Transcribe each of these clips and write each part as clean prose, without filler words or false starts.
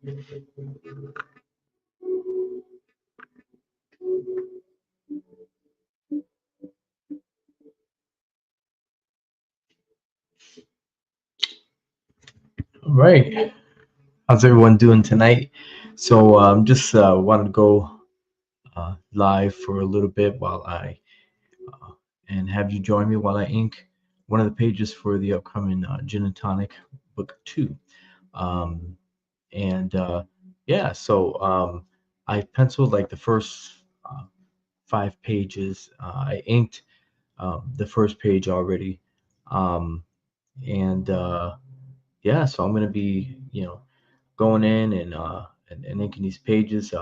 All right. How's everyone doing tonight? So just wanted to go live for a little bit while I and have you join me while I ink one of the pages for the upcoming Gin and Tonic book 2. Um, and yeah, so I penciled like the first 5 pages. I inked the first page already. Um, and yeah, so I'm gonna be, going in and inking these pages.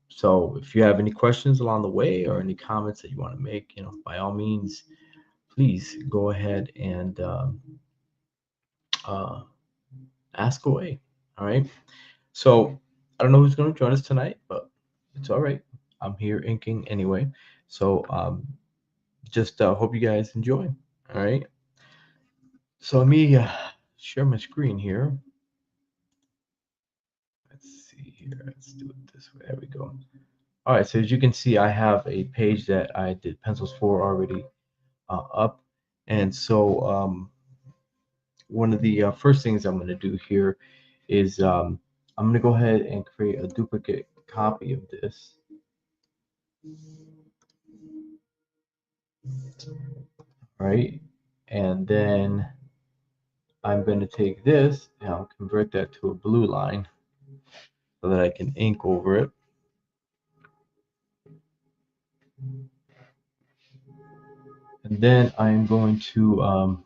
So if you have any questions along the way or any comments that you want to make, by all means, please go ahead and uh, ask away. All right. So I don't know who's going to join us tonight, but it's all right. I'm here inking anyway. So just hope you guys enjoy. All right. So let me share my screen here. Let's see here. Let's do it this way. There we go. All right. So as you can see, I have a page that I did pencils for already up. And so one of the first things I'm going to do here is I'm going to go ahead and create a duplicate copy of this. Right. And then I'm going to take this and I'll convert that to a blue line so that I can ink over it. And then I'm going to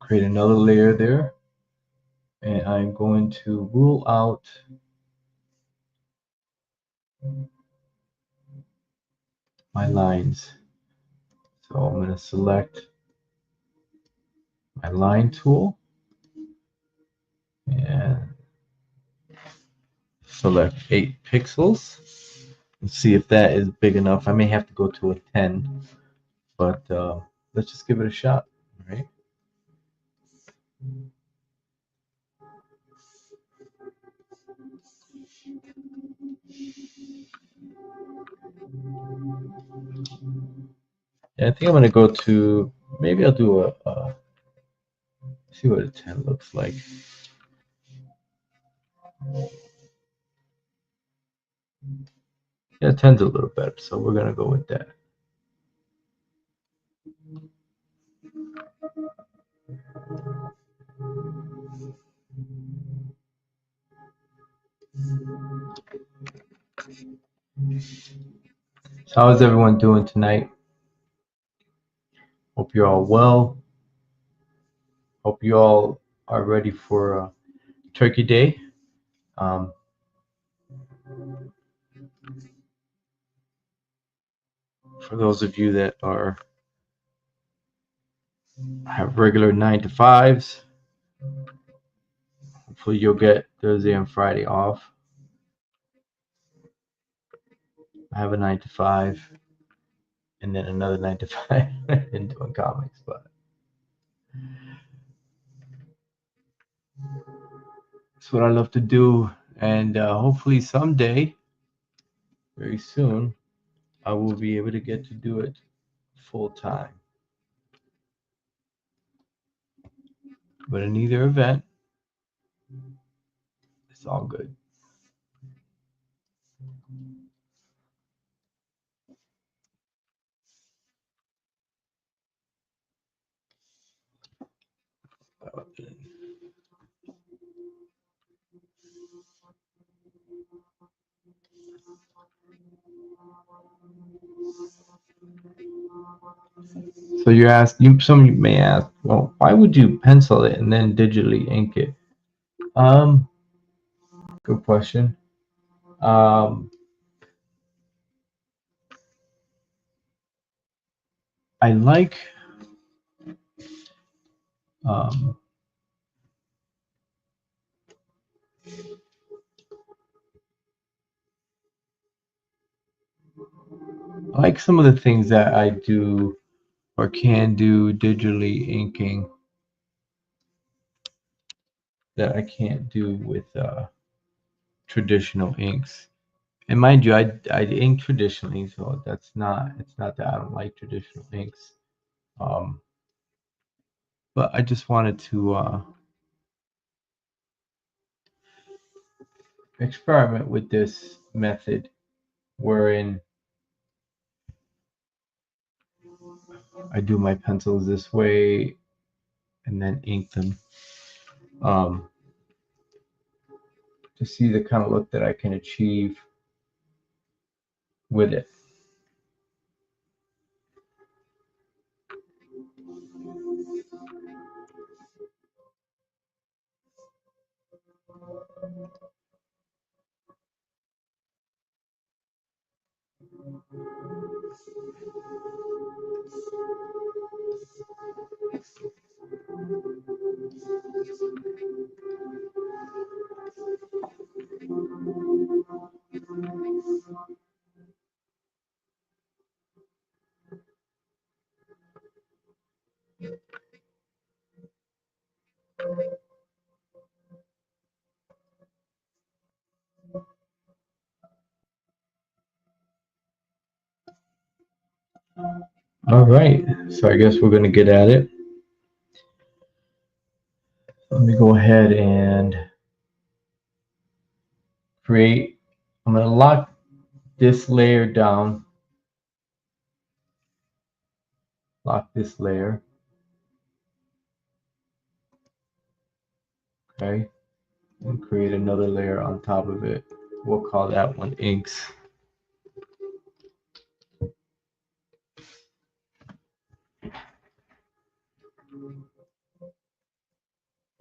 create another layer there. And I'm going to rule out my lines. So I'm going to select my line tool and select 8 pixels. Let's see if that is big enough. I may have to go to a 10, but let's just give it a shot. All right. Yeah, I think I'm going to go to, maybe I'll do a see what a 10 looks like. Yeah, 10's a little better, so we're going to go with that. So how is everyone doing tonight? Hope you're all well. Hope you all are ready for Turkey Day. Um, for those of you that have regular 9 to 5s, hopefully you'll get Thursday and Friday off. I have a 9 to 5 and then another 9 to 5 in doing comics, but it's what I love to do, and hopefully someday, very soon, I will be able to get to do it full time. But in either event, it's all good. So some of you may ask, well, why would you pencil it and then digitally ink it? Um, Good question. Um, I um, like some of the things that I do or can do digitally inking that I can't do with traditional inks. And mind you, I ink traditionally, so that's not it's not that I don't like traditional inks. Um, but I just wanted to experiment with this method wherein I do my pencils this way and then ink them um, to see the kind of look that I can achieve with it. All right, so I guess we're going to get at it. Let me go ahead and create. I'm going to lock this layer down, lock this layer, okay, and create another layer on top of it. We'll call that one inks.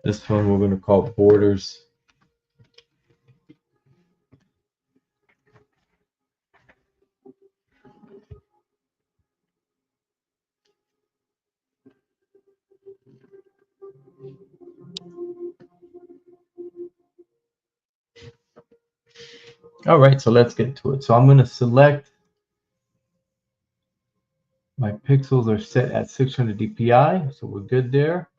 This one we're going to call borders. All right, so let's get to it. So I'm going to select, my pixels are set at 600 dpi, so we're good there.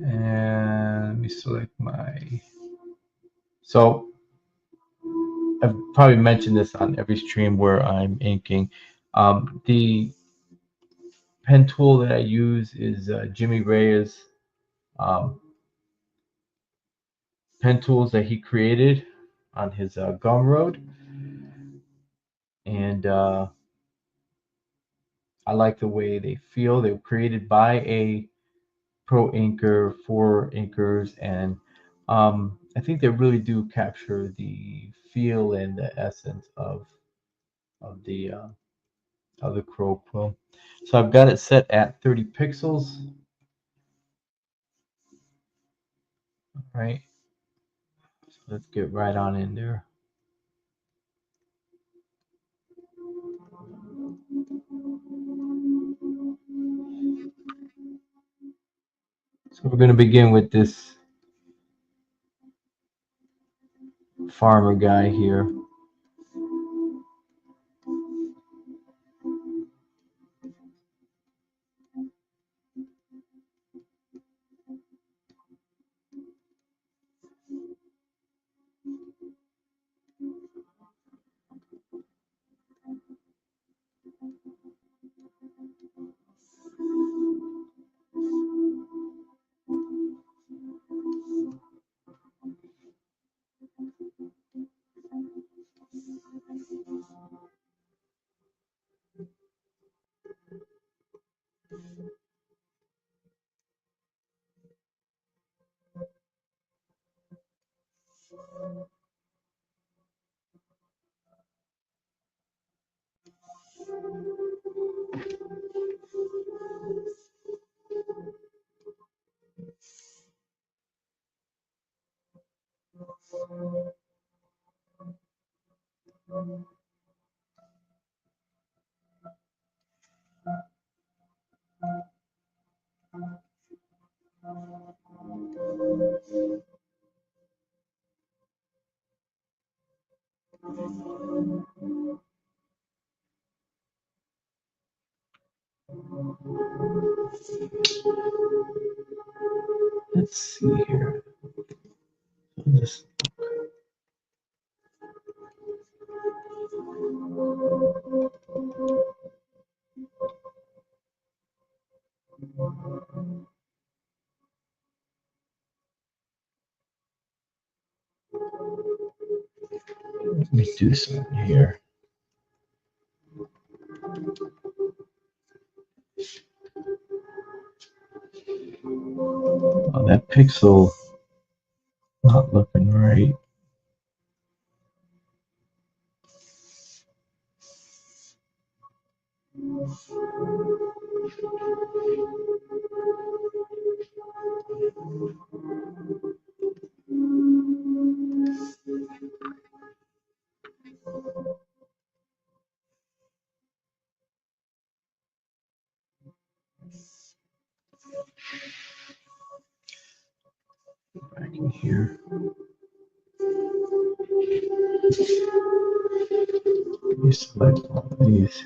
And let me select my, so I've probably mentioned this on every stream where I'm inking. The pen tool that I use is Jimmy Reyes um, pen tools that he created on his Gumroad. And I like the way they feel. They were created by a pro inker for inkers, and I think they really do capture the feel and the essence of the uh, of the Crow Quill. So I've got it set at 30 pixels, right? So let's get right on in there. So we're going to begin with this farmer guy here. Let's see here. Just let me do something here. Oh, that pixel not looking right. Right in here. Let me select all these.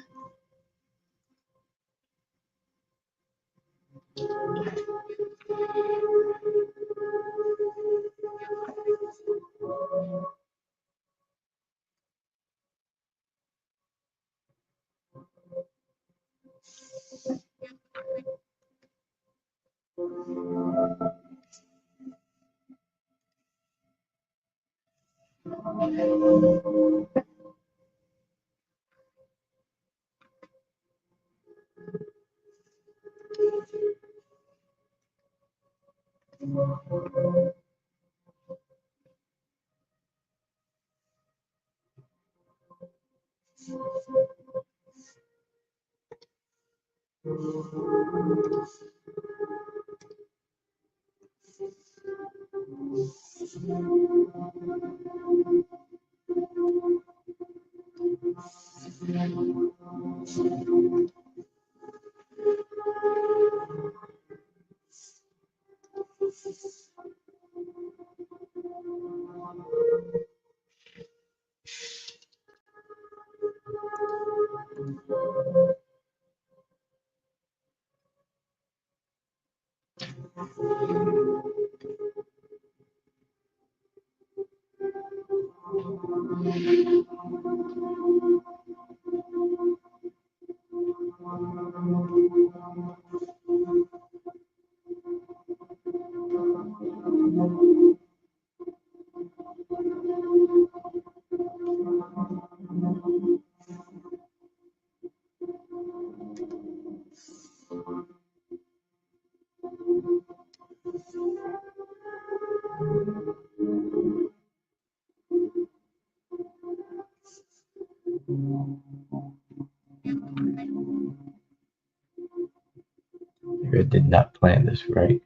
I did not plan this right.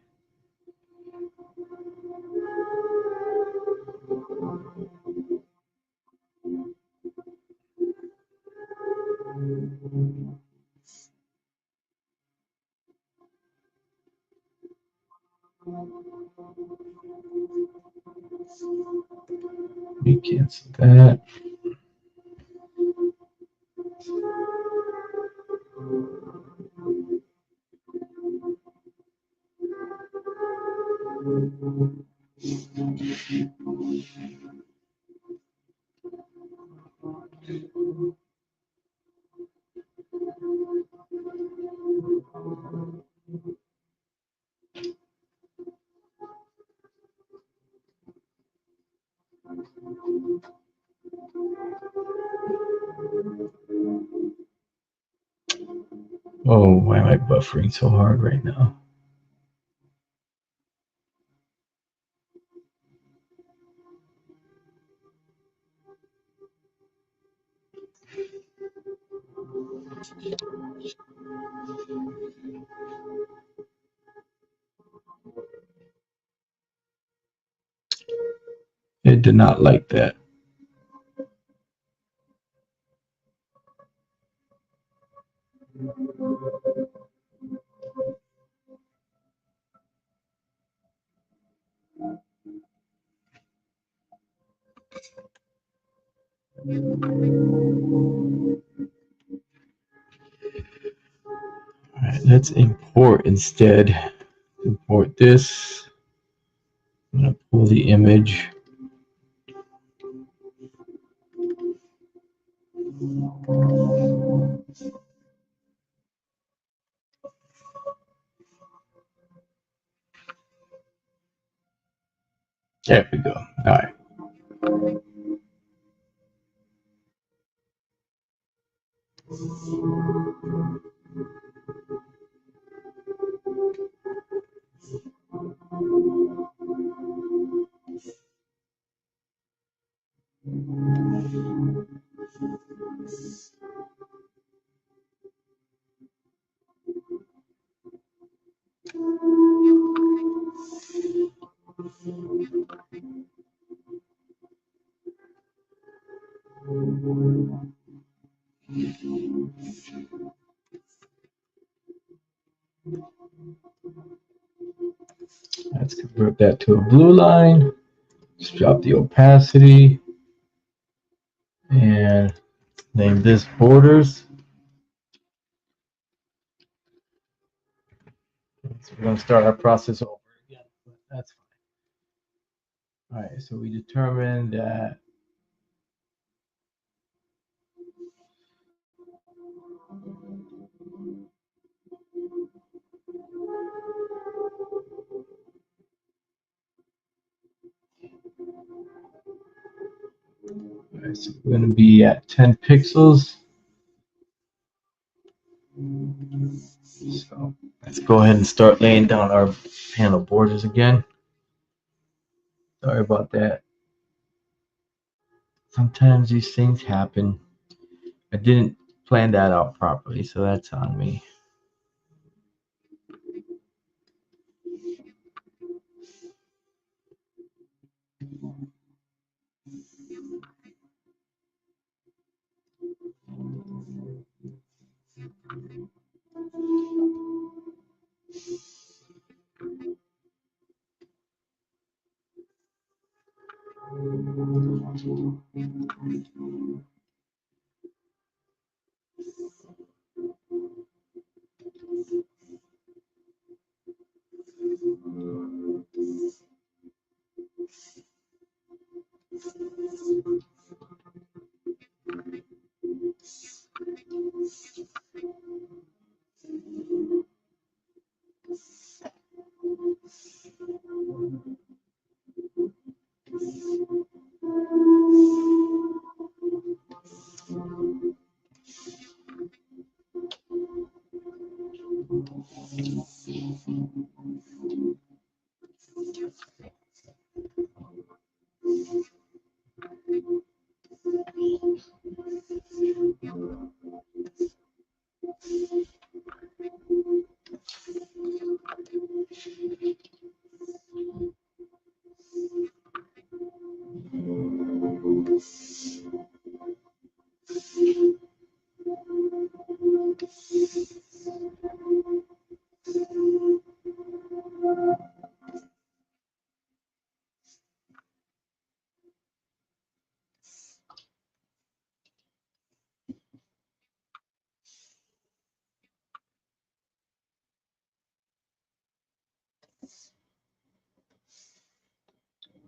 Let me cancel that. Oh, why am I buffering so hard right now? It did not like that. All Let's import instead. Import this. I'm gonna pull the image. There we go. All right. Let's convert that to a blue line. Just drop the opacity and name this borders. So we're going to start our process over again, but that's fine. All right, so we determined that so we're going to be at 10 pixels. So let's go ahead and start laying down our panel borders again. Sorry about that. Sometimes these things happen. I didn't plan that out properly, so that's on me.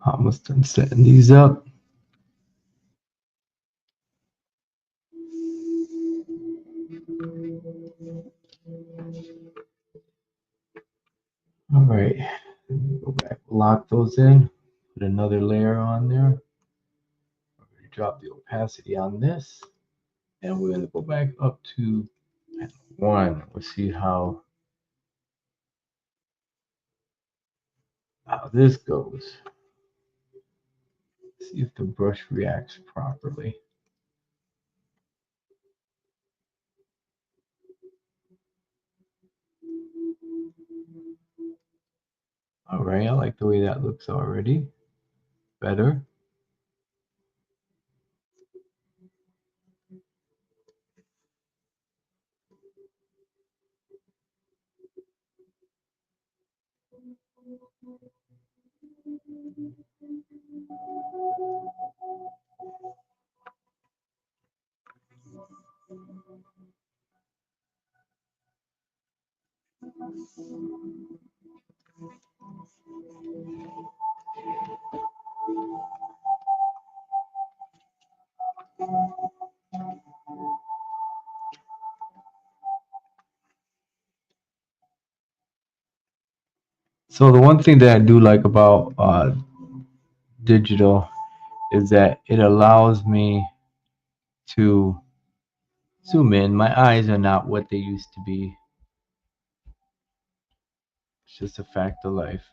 Almost done setting these up. All right, go back, lock those in, put another layer on there. We're going to drop the opacity on this, and we're going to go back up to 1. We'll see how this goes. See if the brush reacts properly. All right, I like the way that looks already. Better. So the one thing that I do like about digital is that it allows me to zoom in. My eyes are not what they used to be. It's just a fact of life.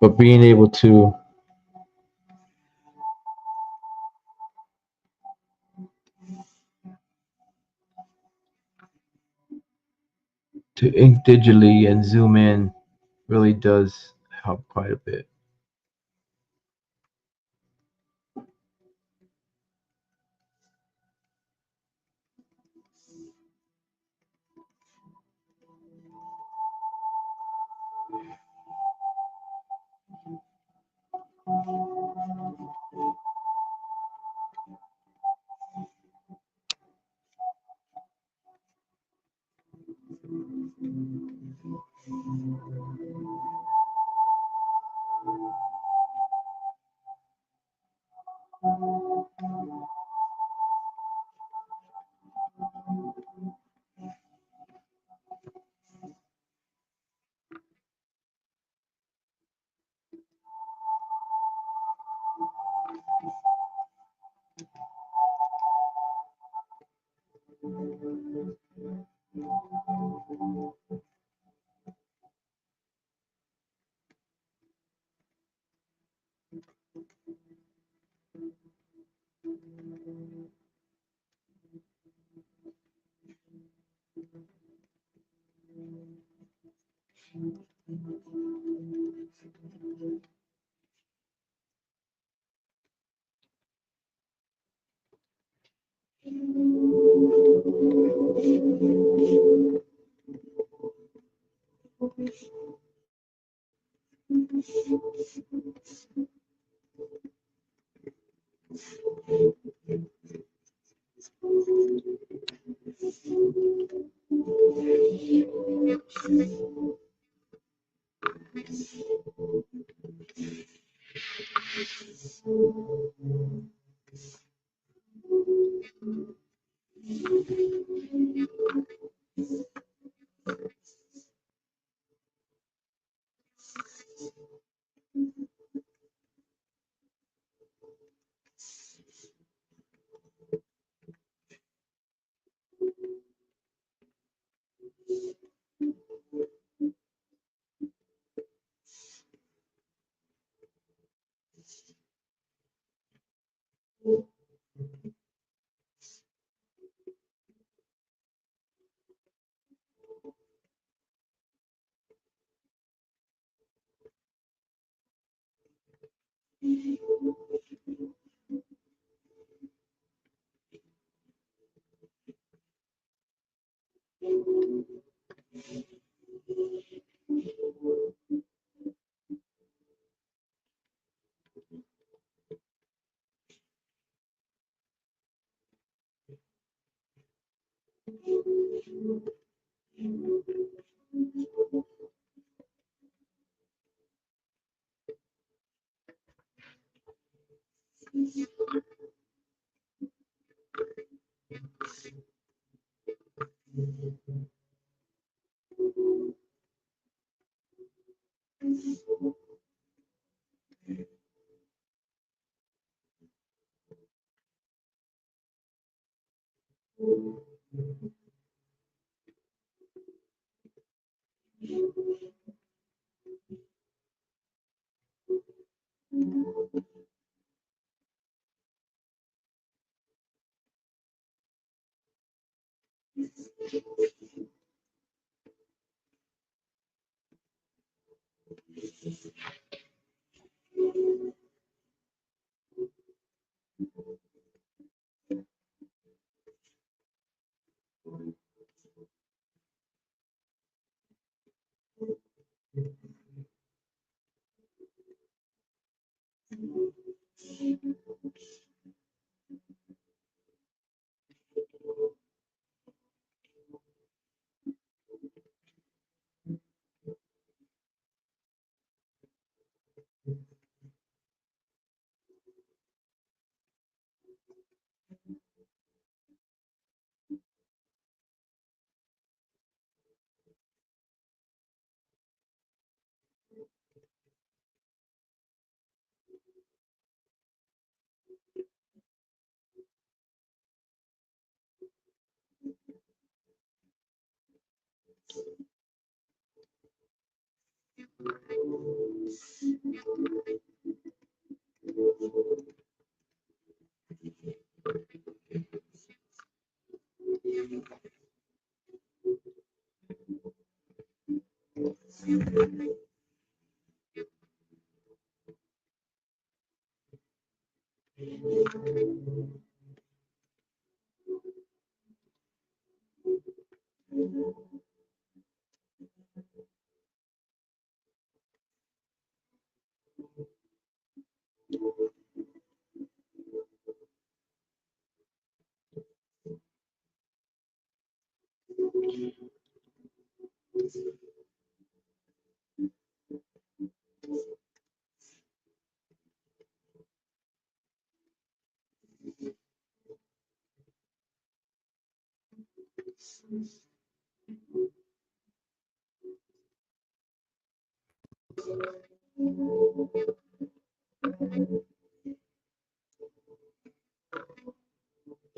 But being able to ink digitally and zoom in really does help quite a bit.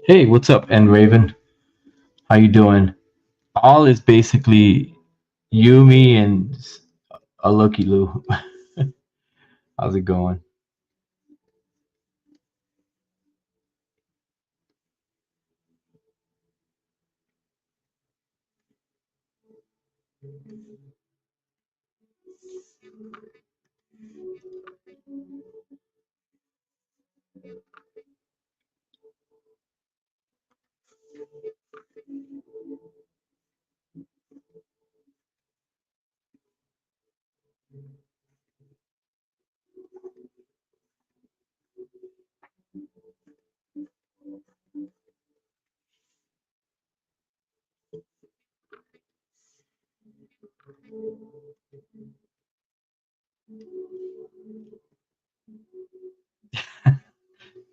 Hey, what's up, N Raven? How you doing? All is basically you, me, and a looky Lou. How's it going?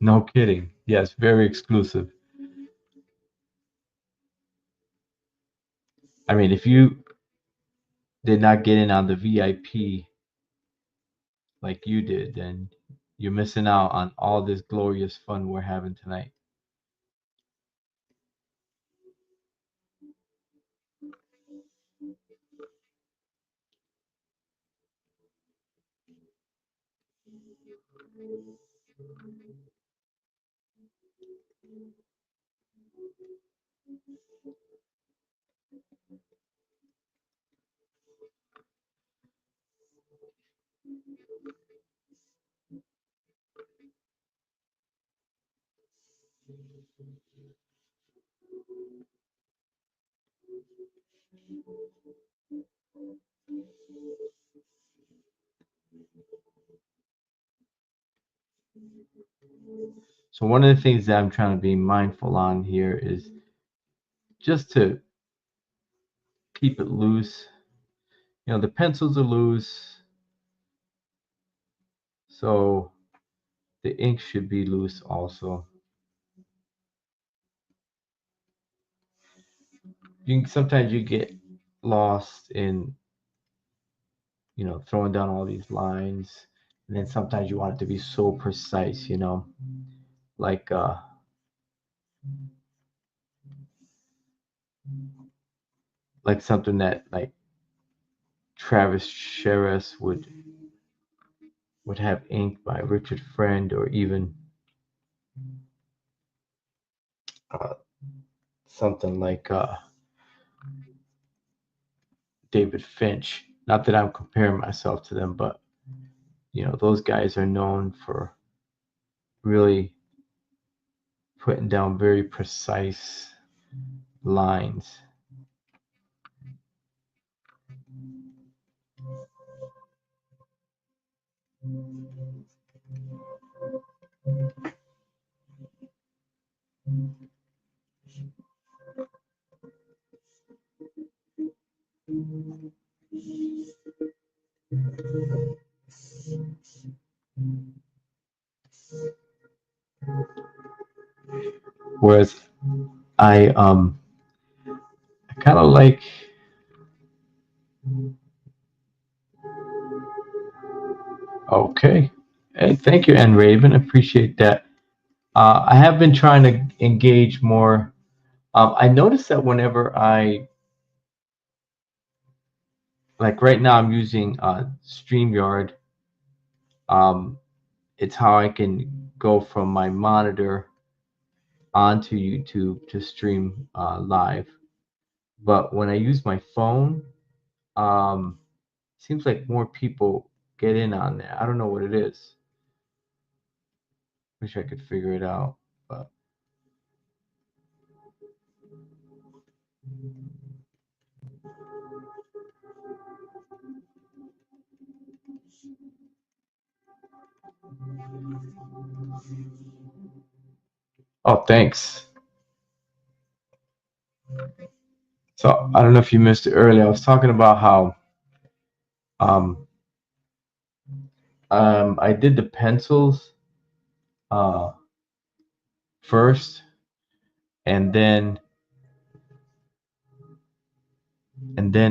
No kidding. Yes, very exclusive. I mean, if you did not get in on the VIP like you did, then you're missing out on all this glorious fun we're having tonight. So one of the things that I'm trying to be mindful on here is just to keep it loose. You know, the pencils are loose, so the ink should be loose also. Sometimes you get lost in, throwing down all these lines, and then sometimes you want it to be so precise, like like something that like Travis Sherris would have inked by Richard Friend, or even uh, something like David Finch. Not that I'm comparing myself to them, but those guys are known for really putting down very precise lines. Whereas I kind of like. Okay. Hey, thank you, N Raven. Appreciate that. I have been trying to engage more. I noticed that whenever like right now, I'm using StreamYard. Um, it's how I can go from my monitor onto YouTube to stream live. But when I use my phone, um, seems like more people get in on that. I don't know what it is. Wish I could figure it out. But oh, thanks. So I don't know if you missed it earlier. I was talking about how um, I did the pencils uh, first, and then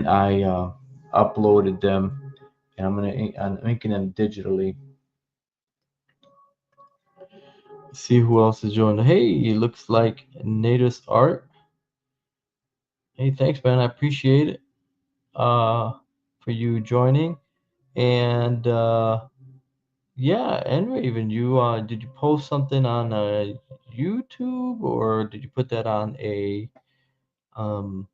I uploaded them, and I'm inking them digitally. See who else is joining. Hey, it looks like Natus Art. Hey, thanks, man. I appreciate it for you joining. And yeah, and Raven, you did you post something on YouTube, or did you put that on a um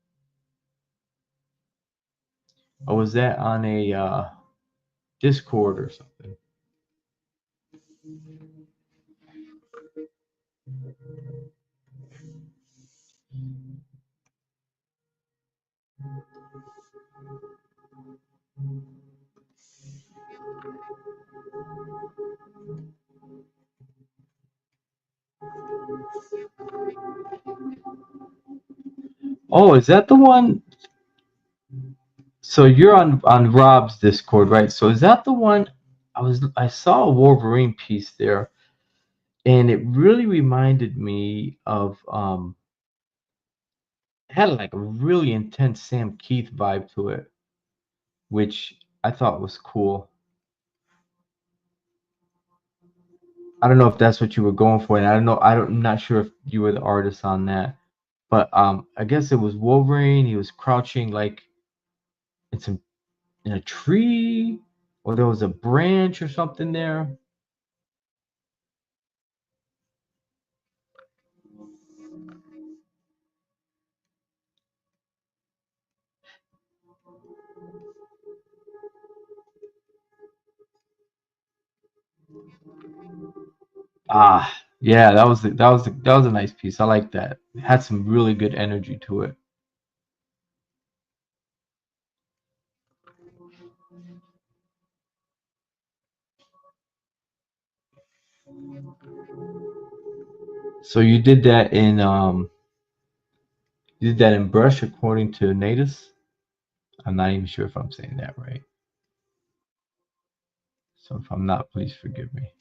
or was that on a Discord or something? Oh, is that the one? So you're on Rob's Discord, right? So is that the one? I saw a Wolverine piece there, and it really reminded me of it had like a really intense Sam Keith vibe to it, which I thought was cool. I don't know if that's what you were going for, and I don't know. I'm not sure if you were the artist on that, but I guess it was Wolverine. He was crouching like in some in a tree, or there was a branch or something there. Ah, yeah, that was a nice piece. I like that. It had some really good energy to it. So you did that in brush according to Natus. I'm not even sure if I'm saying that right. So if I'm not, please forgive me.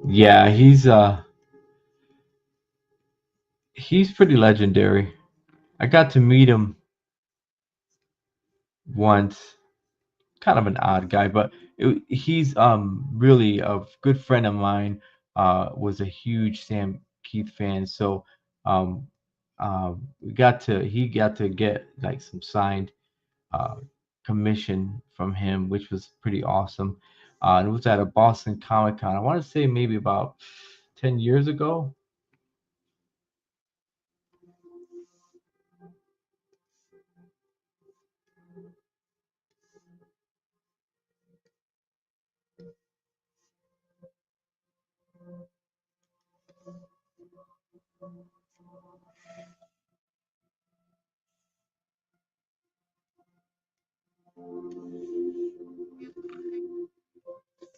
Yeah, he's pretty legendary. I got to meet him once. Kind of an odd guy, but he's really a good friend of mine. Was a huge Sam Keith fan, so um, he got to get like some signed uh, commission from him, which was pretty awesome. And it was at a Boston Comic Con. I want to say maybe about 10 years ago.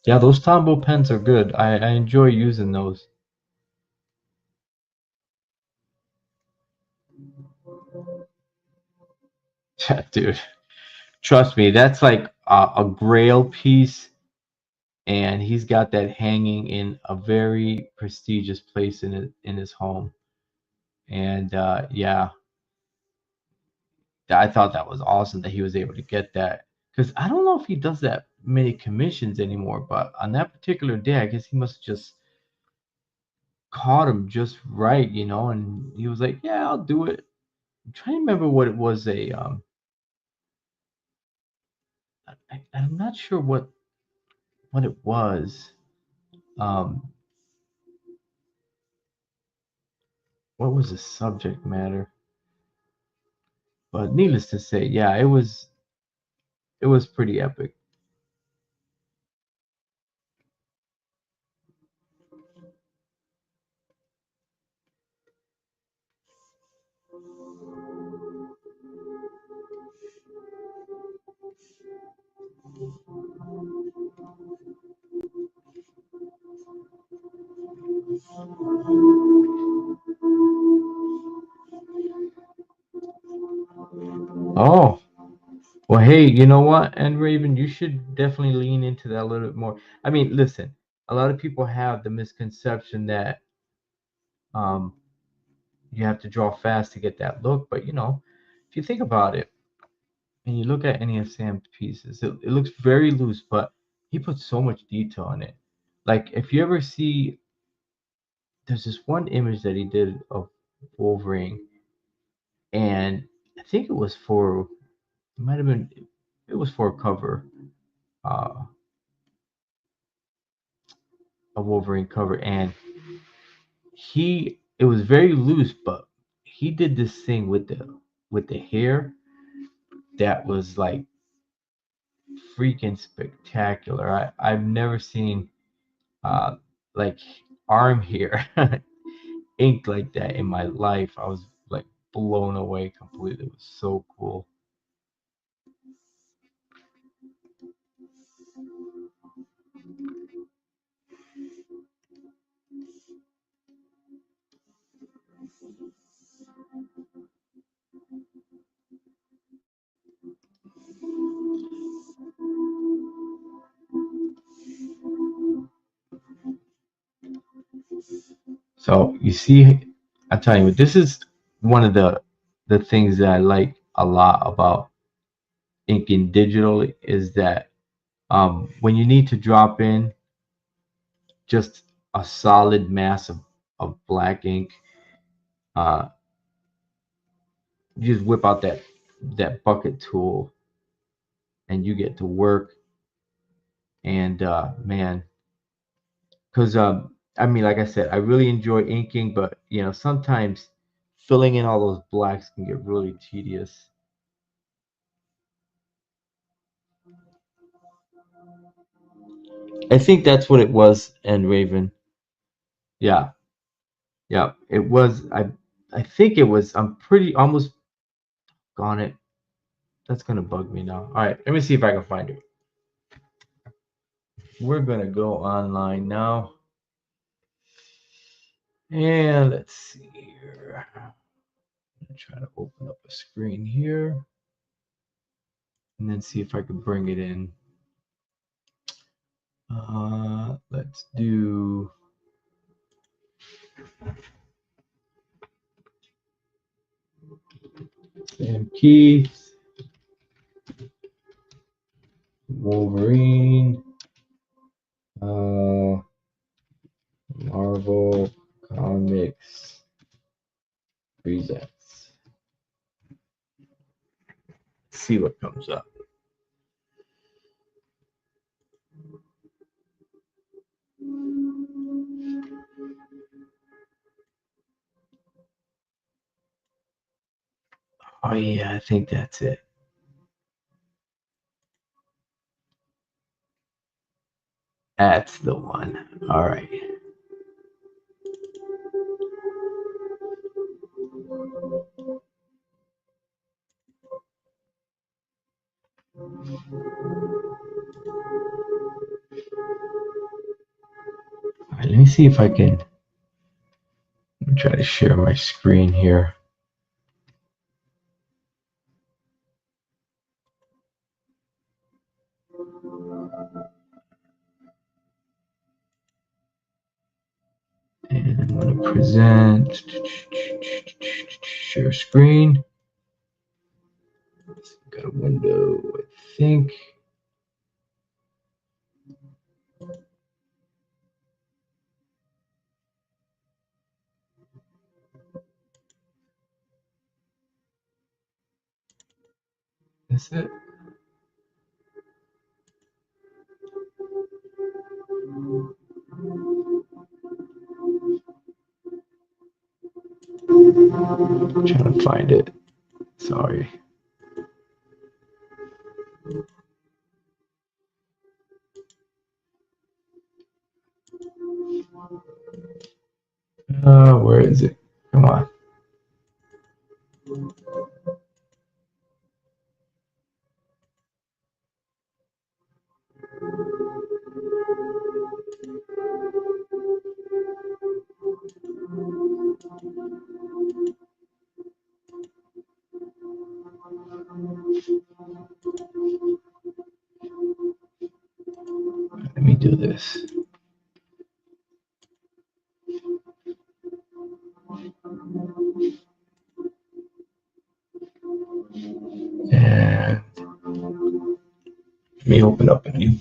Yeah, those Tombow pens are good. I enjoy using those. Dude, trust me, that's like a Grail piece, and he's got that hanging in a very prestigious place in his home. And yeah, I thought that was awesome that he was able to get that. Because I don't know if he does that many commissions anymore, but on that particular day, I guess he must have just caught him just right, and he was like, "Yeah, I'll do it." I'm trying to remember what it was. I'm not sure what it was. Um, what was the subject matter? But needless to say, yeah, it was pretty epic. Oh, well, hey, you know what? And Raven, you should definitely lean into that a little bit more. I mean, listen, a lot of people have the misconception that um, you have to draw fast to get that look, but if you think about it and you look at any of Sam's pieces, it looks very loose, but he puts so much detail in it. Like if you ever see, there's this one image that he did of Wolverine, and I think it might have been, it was for a cover, uh, a Wolverine cover, and it was very loose, but he did this thing with the hair that was like freaking spectacular. I've never seen uh like arm hair ink like that in my life. I was like blown away completely. It was so cool. So you see, I tell you, this is one of the things that I like a lot about inking digital is that when you need to drop in just a solid mass of black ink, uh, you just whip out that bucket tool and you get to work. And man, because I mean, like I said, I really enjoy inking, but sometimes filling in all those blacks can get really tedious. I think that's what it was. And Raven, yeah, yeah, it was. I think it was. I'm pretty almost on it. That's gonna bug me now. All right, let me see if I can find it. We're gonna go online now, and let's see here. I'm gonna try to open up a screen here, and then see if I can bring it in. Let's do Sam Keith, Wolverine, uh, Marvel Comics presents. See what comes up. Oh yeah, I think that's it. That's the one. All right. All right. Let me see if I can try to share my screen here. And I'm going to present, share screen. Got a window, I think. That's it. I'm trying to find it. Sorry. Where is it? Come on. Let me do this. And let me open up a new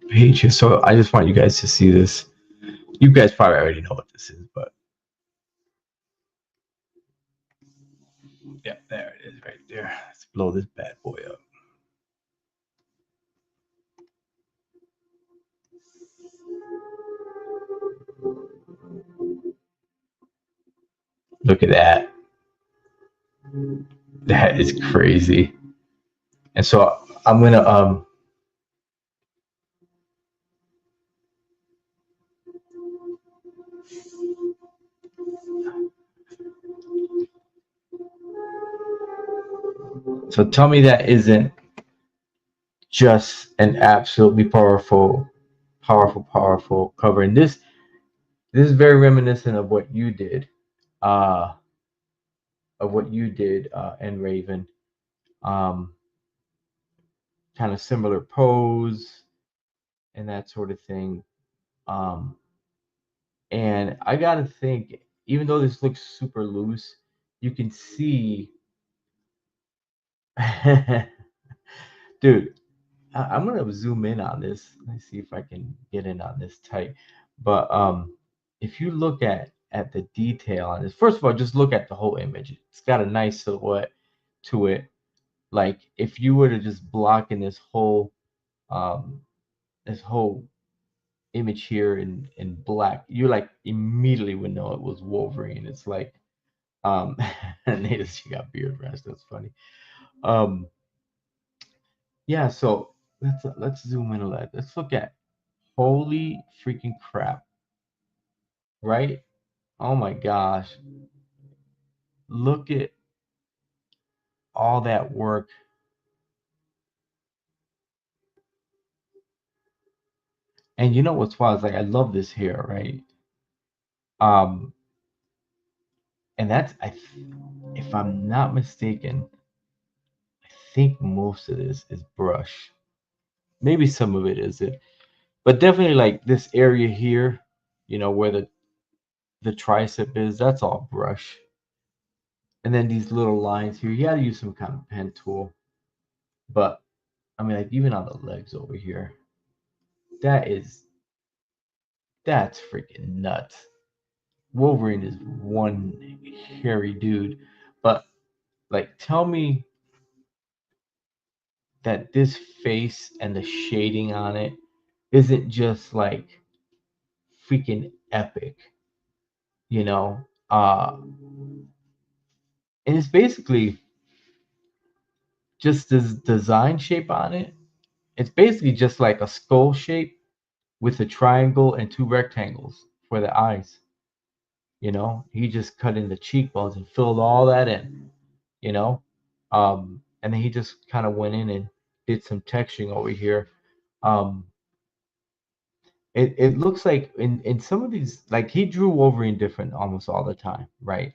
page here. So I just want you guys to see this. You guys probably already know what this is, but yeah, there it is right there. Let's blow this bad boy up. Look at that. That is crazy. And so I'm gonna so tell me that isn't just an absolutely powerful cover. And this is very reminiscent uh of what you did, and Raven. Um, Kind of similar pose and that sort of thing. Um, and I gotta think, even though this looks super loose, you can see, dude. I'm gonna zoom in on this. Let's see if I can get in on this tight. But if you look at the detail on this, first of all, just look at the whole image. It's got a nice silhouette to it. Like if you were to just block in um this whole image here in black, you like immediately would know it was Wolverine. It's like Nate, she got beard rash. That's funny. Um, yeah. So let's zoom in a little. Let's look at holy freaking crap, right? Oh my gosh, look at all that work. And you know what's wild? Is like I love this hair, right? Um, and that's if I'm not mistaken, I think most of this is brush. Maybe some of it isn't, but definitely like this area here, where the tricep is, that's all brush. And then these little lines here, you got to use some kind of pen tool. But I mean, like even on the legs over here, that is that's freaking nuts. Wolverine is one hairy dude, but like, tell me that this face and the shading on it isn't just like freaking epic, you know? And it's basically just this design shape on it. It's basically just like a skull shape with a triangle and two rectangles for the eyes. He just cut in the cheekbones and filled all that in, you know. And then he just kind of went in and did some texturing over here. Um, it looks like in some of these, like he drew Wolverine different almost all the time, right?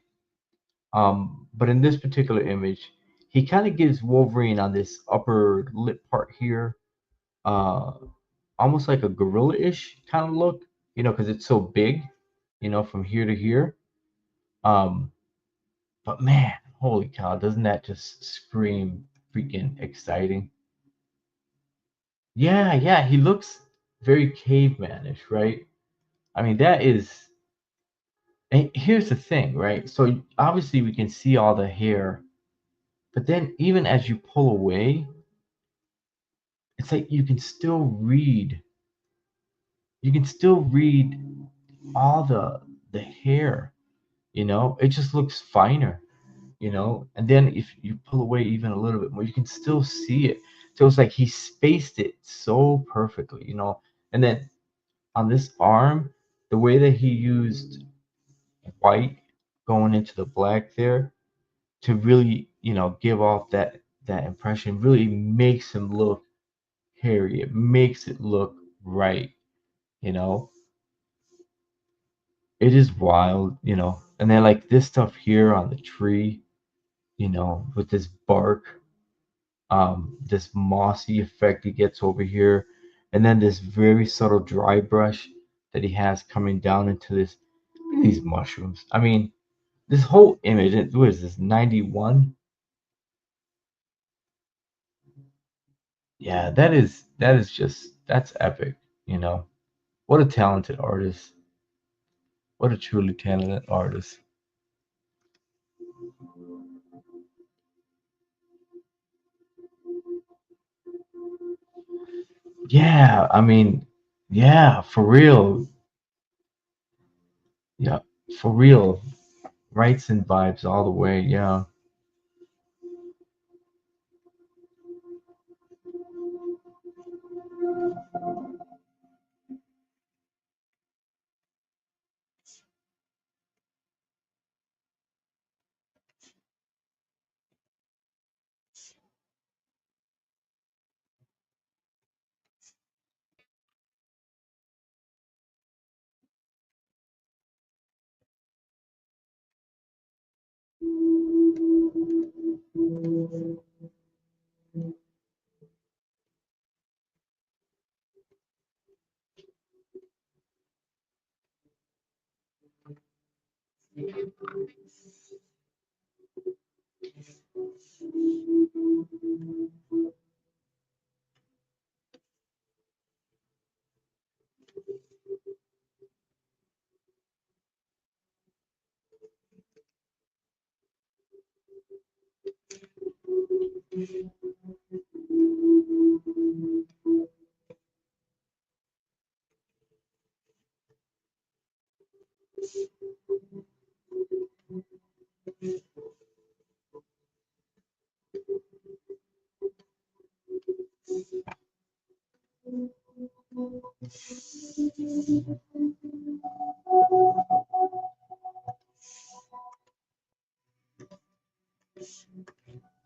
But in this particular image, he kind of gives Wolverine on this upper lip part here, uh, almost like a gorilla-ish kind of look, because it's so big. from here to here. Um, but man, holy cow, doesn't that just scream freaking exciting? Yeah, yeah, he looks very cavemanish, right? I mean, that is. And here's the thing, right? So obviously we can see all the hair, but then even as you pull away, it's like you can still read all the hair, it just looks finer, and then if you pull away even a little bit more, you can still see it. So it's like he spaced it so perfectly, and then on this arm, the way that he used white going into the black there to really, give off that impression really makes him look hairy. It makes it look right, you know. It is wild, And then like this stuff here on the tree, with this bark, this mossy effect he gets over here, and then this very subtle dry brush that he has coming down into these mushrooms. I mean, this whole image, what is this, 91? Yeah, that is just that's epic, you know. What a talented artist. What a truly talented artist. Yeah, I mean, yeah, for real. Yeah, for real. Rights and vibes all the way. Yeah.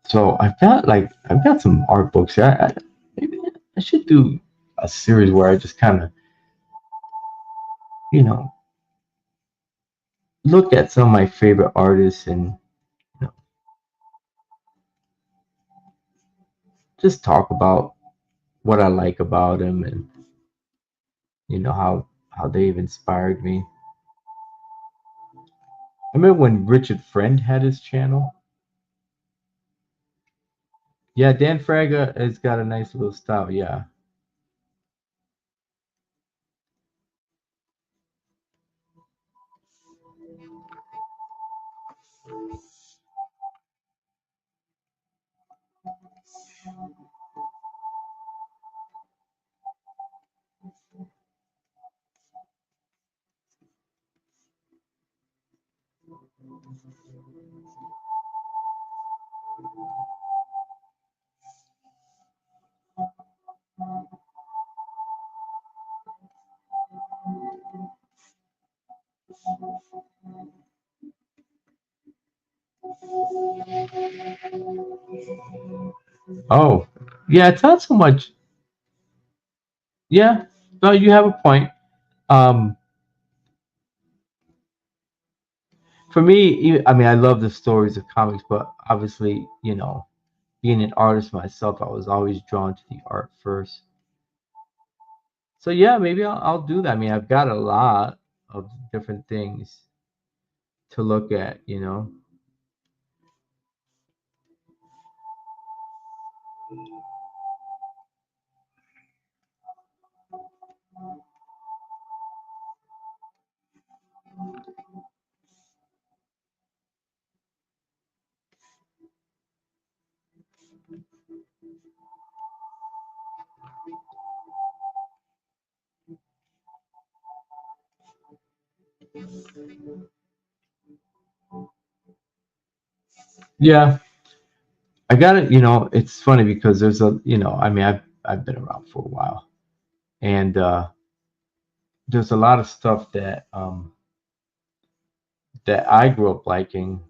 So I've got some art books. Maybe I should do a series where I just kind of, you know, look at some of my favorite artists and just talk about what I like about them and how they've inspired me. I remember when Richard Friend had his channel. Yeah, Dan Fraga has got a nice little style. Yeah. Oh, yeah. It's not so much. Yeah. No, you have a point. Um, for me, I mean, I love the stories of comics, but obviously, being an artist myself, I was always drawn to the art first. So yeah, maybe I'll do that. I mean, I've got a lot. of different things to look at, you know. Yeah, I got it. You know, it's funny because there's a, you know, I mean, I've been around for a while, and there's a lot of stuff that I grew up liking,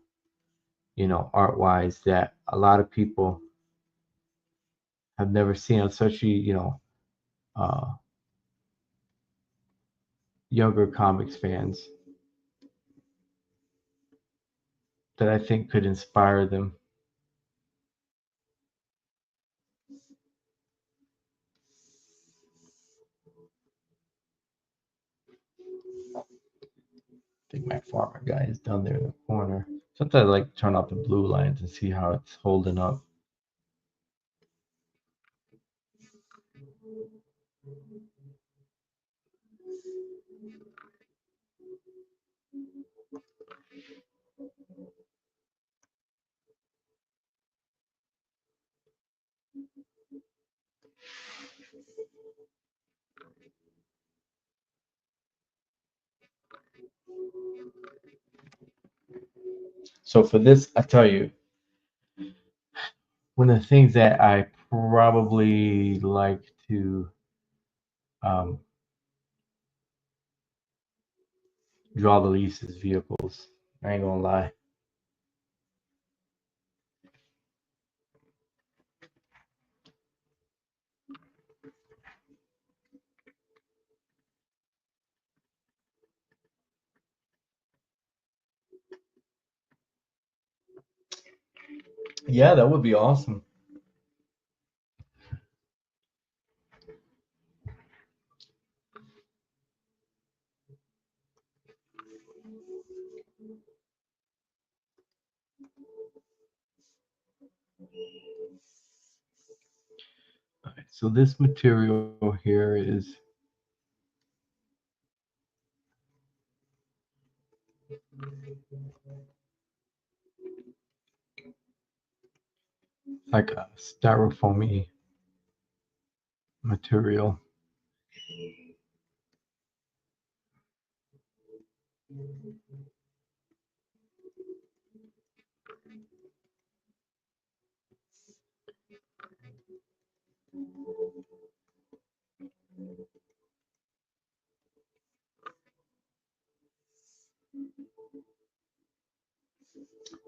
you know, art wise, that a lot of people have never seen, especially, you know, uh, younger comics fans that I think could inspire them. I think my farmer guy is down there in the corner. Sometimes I like to turn off the blue lines and see how it's holding up. So for this, I tell you, one of the things that I probably like to um, draw the least is vehicles. I ain't gonna lie. Yeah, that would be awesome. All right, so this material here is like a styrofoamy material.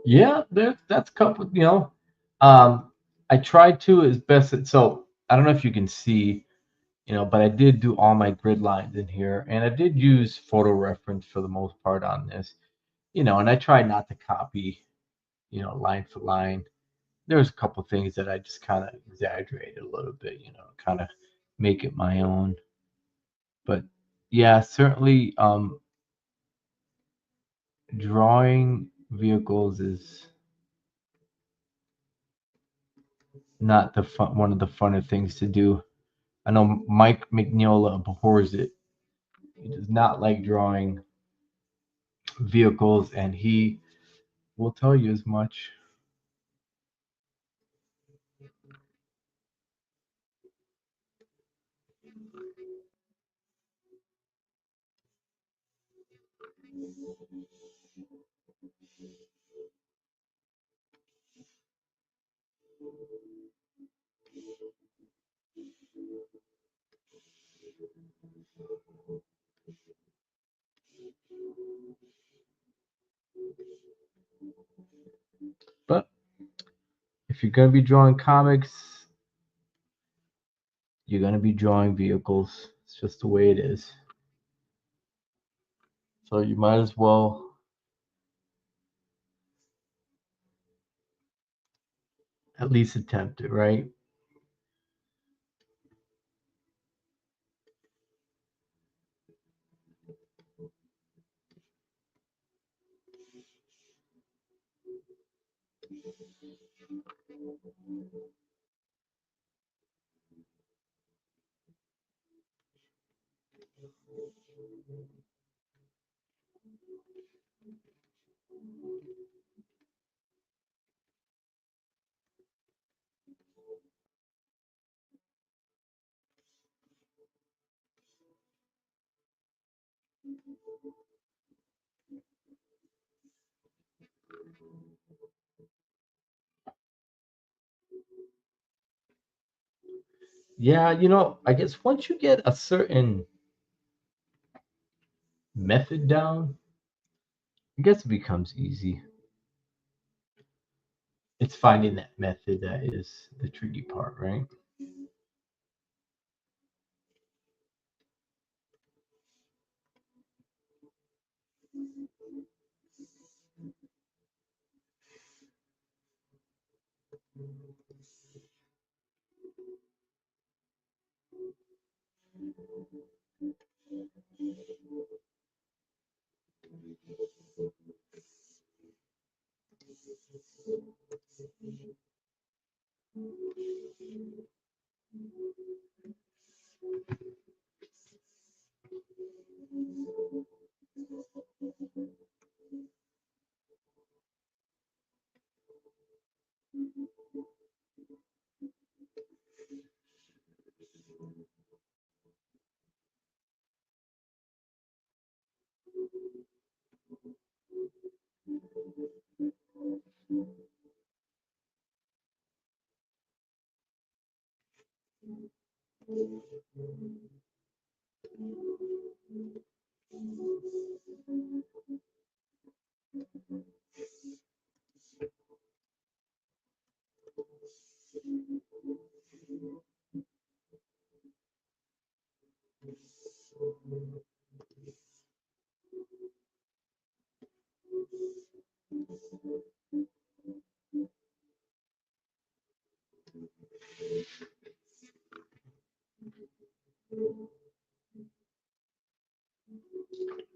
Yeah, that's a couple. You know, I tried to as best. So I don't know if you can see, you know, but I did do all my grid lines in here, and I did use photo reference for the most part on this. You know, and I tried not to copy, you know, line for line. There's a couple things that I just kind of exaggerated a little bit, you know, kind of make it my own. But yeah, certainly drawing vehicles is not the fun, one of the funner things to do. I know Mike Mignola abhors it. He does not like drawing vehicles, and he will tell you as much. But if you're going to be drawing comics, you're going to be drawing vehicles. It's just the way it is. So you might as well at least attempt it, right? Yeah, I guess once you get a certain method down, I guess it becomes easy. It's finding that method that is the tricky part, right?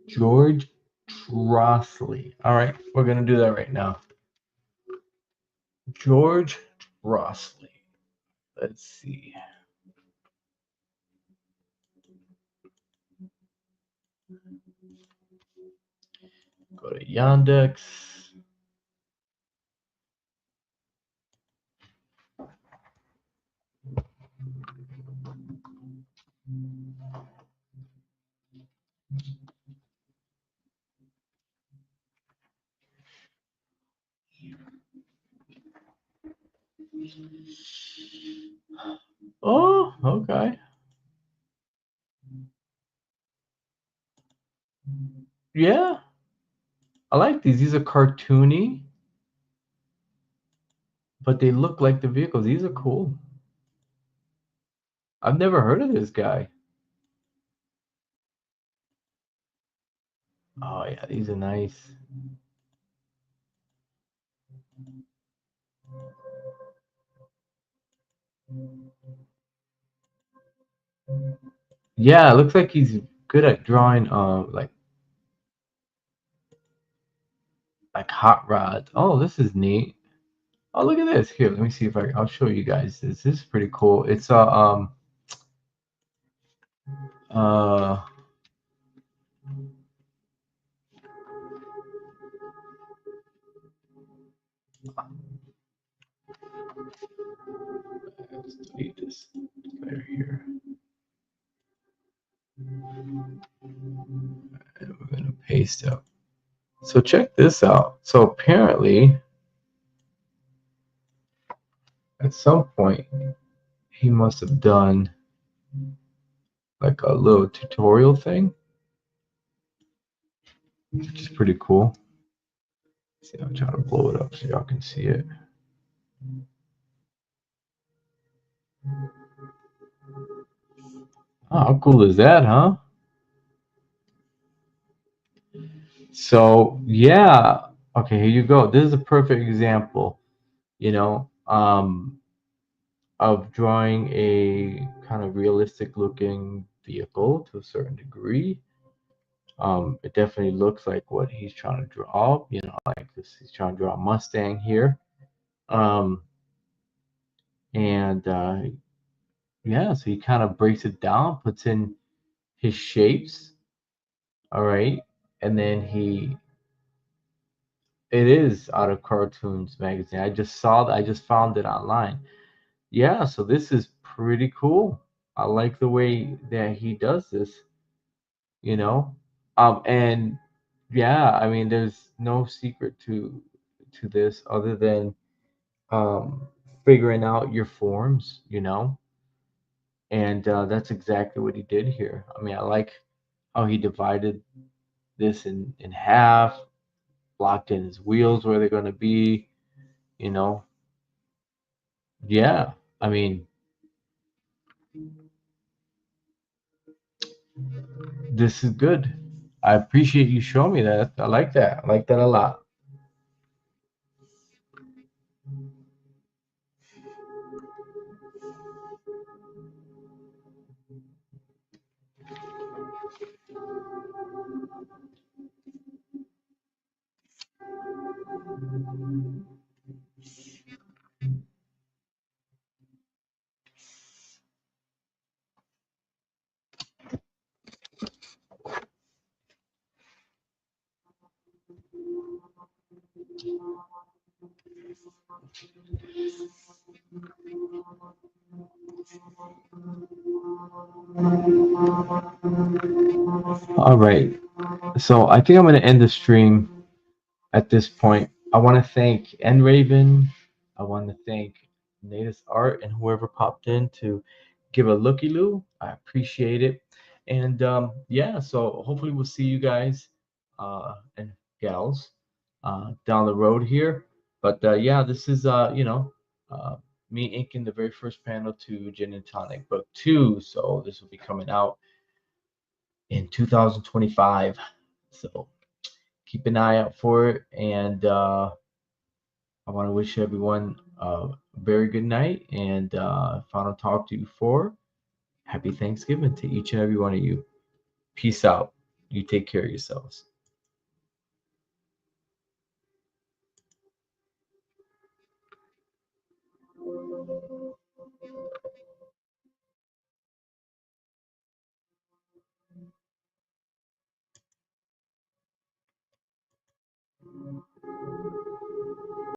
George Drossley. All right, we're gonna do that right now. George Drossley. Let's see. Go to Yandex. Oh, okay. Yeah, I like these. These are cartoony, but they look like the vehicles. These are cool. I've never heard of this guy. Oh yeah, these are nice. Yeah, it looks like he's good at drawing like hot rods. Oh, this is neat. Oh, look at this. Here, let me see if I'll show you guys this. This is pretty cool. It's a uh let's delete this layer here. And we're gonna paste up. So check this out. So apparently at some point he must have done like a little tutorial thing, which is pretty cool. See, I'm trying to blow it up so y'all can see it. Oh, how cool is that, huh? So yeah, okay, here you go. This is a perfect example, you know, of drawing a kind of realistic looking vehicle to a certain degree. It definitely looks like what he's trying to draw, like this. He's trying to draw a Mustang here. Um, and yeah, so he kind of breaks it down, puts in his shapes. All right, and then he it is out of Cartoons magazine. I just saw that. I just found it online. Yeah, so this is pretty cool. I like the way that he does this, you know. And yeah, I mean there's no secret to this other than um figuring out your forms, and that's exactly what he did here. I mean, I like how he divided this in half, blocked in his wheels where they're going to be, you know. Yeah, I mean, this is good. I appreciate you showing me that. I like that. I like that a lot. All right. So I think I'm going to end the stream at this point. I want to thank N Raven. I want to thank Natus Art and whoever popped in to give a looky loo. I appreciate it. And yeah, so hopefully we'll see you guys and gals down the road here. But yeah, this is uh, me inking the very first panel to Gin and Tonic Book 2. So this will be coming out in 2025. So keep an eye out for it. And I want to wish everyone a very good night. And if I don't talk to you before, happy Thanksgiving to each and every one of you. Peace out. You take care of yourselves.